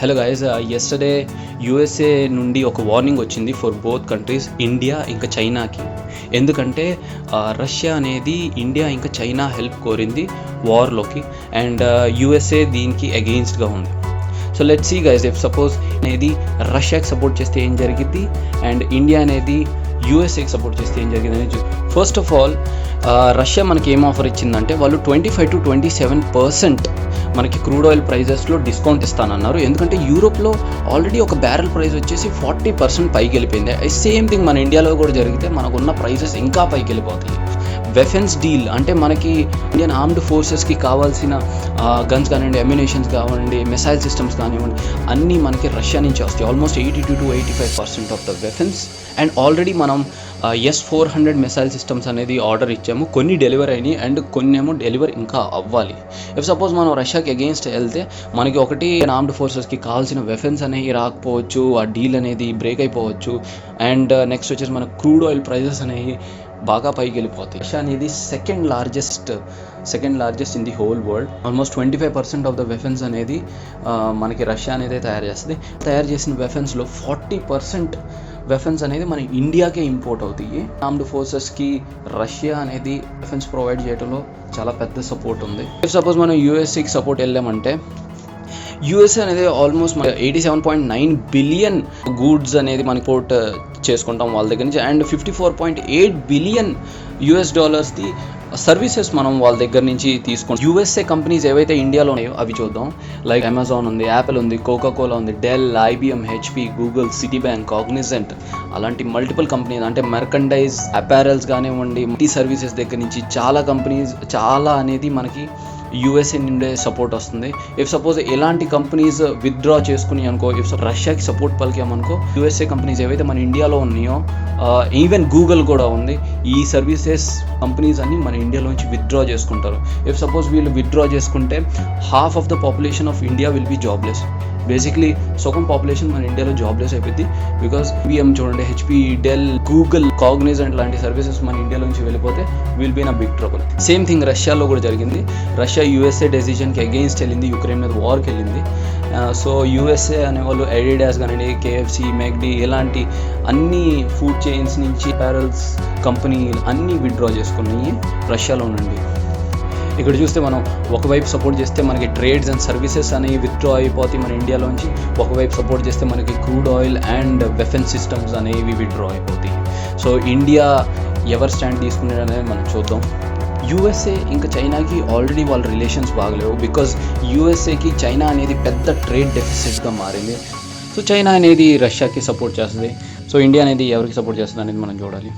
Hello guys, yesterday USA నుండి ఒక warning వచ్చింది ఫర్ బోత్ కంట్రీస్, ఇండియా ఇంకా చైనాకి. ఎందుకంటే రష్యా అనేది ఇండియా ఇంకా చైనా హెల్ప్ కోరింది వార్లోకి, అండ్ యూఎస్ఏ దీనికి అగెయిన్స్ట్గా ఉంది. So let's see guys, if suppose అనేది రష్యాకి సపోర్ట్ చేస్తే ఏం జరిగింది అండ్ ఇండియా అనేది యూఎస్ఏకి సపోర్ట్ చేస్తే ఏం జరిగింది అనేది. ఫస్ట్ ఆఫ్ ఆల్ రష్యా మనకి ఏం ఆఫర్ ఇచ్చిందంటే వాళ్ళు 25 to 27% మనకి క్రూడ్ ఆయిల్ ప్రైజెస్లో డిస్కౌంట్ ఇస్తానన్నారు. ఎందుకంటే యూరోప్లో ఆల్రెడీ ఒక బ్యారెల్ ప్రైస్ వచ్చేసి 40% పైకి వెళ్ళిపోయింది. సేమ్ థింగ్ మన ఇండియాలో కూడా జరిగితే మనకున్న ప్రైజెస్ ఇంకా పైకి వెళ్ళిపోతాయి. వెఫెన్స్ డీల్ అంటే మనకి ఇండియన్ ఆర్మ్డ్ ఫోర్సెస్కి కావాల్సిన గన్స్ కానివ్వండి, అమ్యునేషన్స్ కానివ్వండి, మిసైల్ సిస్టమ్స్ కానివ్వండి, అన్నీ మనకి రష్యా నుంచి వస్తాయి. Almost 82 to 85% of the weapons. And already మనం S-400 మిసైల్ సిస్టమ్స్ అనేది ఆర్డర్ ఇచ్చాము. కొన్ని డెలివర్ అయినాయి అండ్ కొన్ని ఏమో డెలివర్ ఇంకా అవ్వాలి. ఇఫ్ సపోజ్ మనం రష్యాకి అగెయిన్స్ట్ వెళ్తే మనకి ఒకటి ఆర్మ్డ్ ఫోర్సెస్కి కావాల్సిన వెఫెన్స్ అనేవి రాకపోవచ్చు, ఆ డీల్ అనేది బ్రేక్ అయిపోవచ్చు. అండ్ నెక్స్ట్ వచ్చేసి మన క్రూడ్ ఆయిల్ ప్రైజెస్ అనేవి బాగా పైకి వెళ్ళిపోతాయి. రష్యా అనేది second largest in the whole world. Almost 25% of the weapons అనేది మనకి రష్యా అనేది తయారు చేస్తుంది. తయారు చేసిన వెఫెన్స్లో 40% వెఫెన్స్ అనేది మన ఇండియాకే ఇంపోర్ట్ అవుతాయి. ఆర్మ్డ్ ఫోర్సెస్కి రష్యా అనేది వెఫెన్స్ ప్రొవైడ్ చేయడంలో చాలా పెద్ద సపోర్ట్ ఉంది. ఇఫ్ సపోజ్ మనం యూఎస్ఏకి సపోర్ట్ వెళ్ళామంటే యూఎస్ఏ అనేది ఆల్మోస్ట్ మన 87.9 బిలియన్ గూడ్స్ అనేది మనం ఇంపోర్ట్ చేసుకుంటాం వాళ్ళ దగ్గర నుంచి. అండ్ 54.8 బిలియన్ US$ది సర్వీసెస్ మనం వాళ్ళ దగ్గర నుంచి తీసుకుంటాం. యూఎస్ఏ కంపెనీస్ ఏవైతే ఇండియాలో ఉన్నాయో అవి చూద్దాం. లైక్ అమెజాన్ ఉంది, యాపిల్ ఉంది, కోకాకోలా ఉంది, Dell, IBM, HP, Google, Citibank, Cognizant, అలాంటి మల్టిపుల్ కంపెనీస్ అంటే మెర్కండైజ్, అపారల్స్ కానివ్వండి, మల్టీ సర్వీసెస్ దగ్గర నుంచి చాలా కంపెనీస్ చాలా అనేది మనకి యూఎస్ఏ నుండే సపోర్ట్ వస్తుంది. ఇఫ్ సపోజ్ ఎలాంటి కంపెనీస్ విత్డ్రా చేసుకుని అనుకో, ఇఫ్ రష్యాకి సపోర్ట్ పలికామనుకో, యూఎస్ఏ కంపెనీస్ ఏవైతే మన ఇండియాలో ఉన్నాయో, ఈవెన్ గూగుల్ కూడా ఉంది, ఈ సర్వీసెస్ కంపెనీస్ అన్ని మన ఇండియాలోంచి విత్డ్రా చేసుకుంటారు. ఇఫ్ సపోజ్ వీళ్ళు విత్డ్రా చేసుకుంటే half of the population of India will be jobless. Basically సగం పాపులేషన్ మన ఇండియాలో జాబ్లెస్ అయిపోయింది. బికాస్ IBM చూడండి, HP, డెల్, గూగుల్, కాగ్నిజెంట్ లాంటి సర్వీసెస్ మన ఇండియా నుంచి వెళ్ళిపోతే will be in a big trouble. Same thing రష్యాలో కూడా జరిగింది. రష్యా యూఎస్ఏ డెసిషన్కి అగెయిన్స్ట్ వెళ్ళింది, యుక్రెయిన్ మీద వార్కి వెళ్ళింది. సో యూఎస్ఏ అనేవాళ్ళు అడిడాస్ కానివ్వండి, KFC, మెక్డీ ఇలాంటి అన్ని ఫుడ్ చైన్స్ నుంచి అపారల్స్ కంపెనీ అన్నీ విత్డ్రా చేసుకున్నాయి రష్యాలో నుండి. ఇక్కడ చూస్తే మనం ఒకవైపు సపోర్ట్ చేస్తే మనకి ట్రేడ్స్ అండ్ సర్వీసెస్ అనేవి విత్డ్రా అయిపోతాయి మన ఇండియాలోంచి, ఒకవైపు సపోర్ట్ చేస్తే మనకి క్రూడ్ ఆయిల్ అండ్ వెఫెన్స్ సిస్టమ్స్ అనేవి విత్డ్రా అయిపోతాయి. సో ఇండియా ఎవరు స్టాండ్ తీసుకునేది అనేది మనం చూద్దాం. యూఎస్ఏ ఇంకా చైనాకి ఆల్రెడీ వాళ్ళ రిలేషన్స్ బాగలేవు. బికాజ్ యూఎస్ఏకి చైనా అనేది పెద్ద ట్రేడ్ డెఫిసిట్గా మారింది. సో చైనా అనేది రష్యాకి సపోర్ట్ చేస్తుంది. సో ఇండియా అనేది ఎవరికి సపోర్ట్ చేస్తుంది అనేది మనం చూడాలి.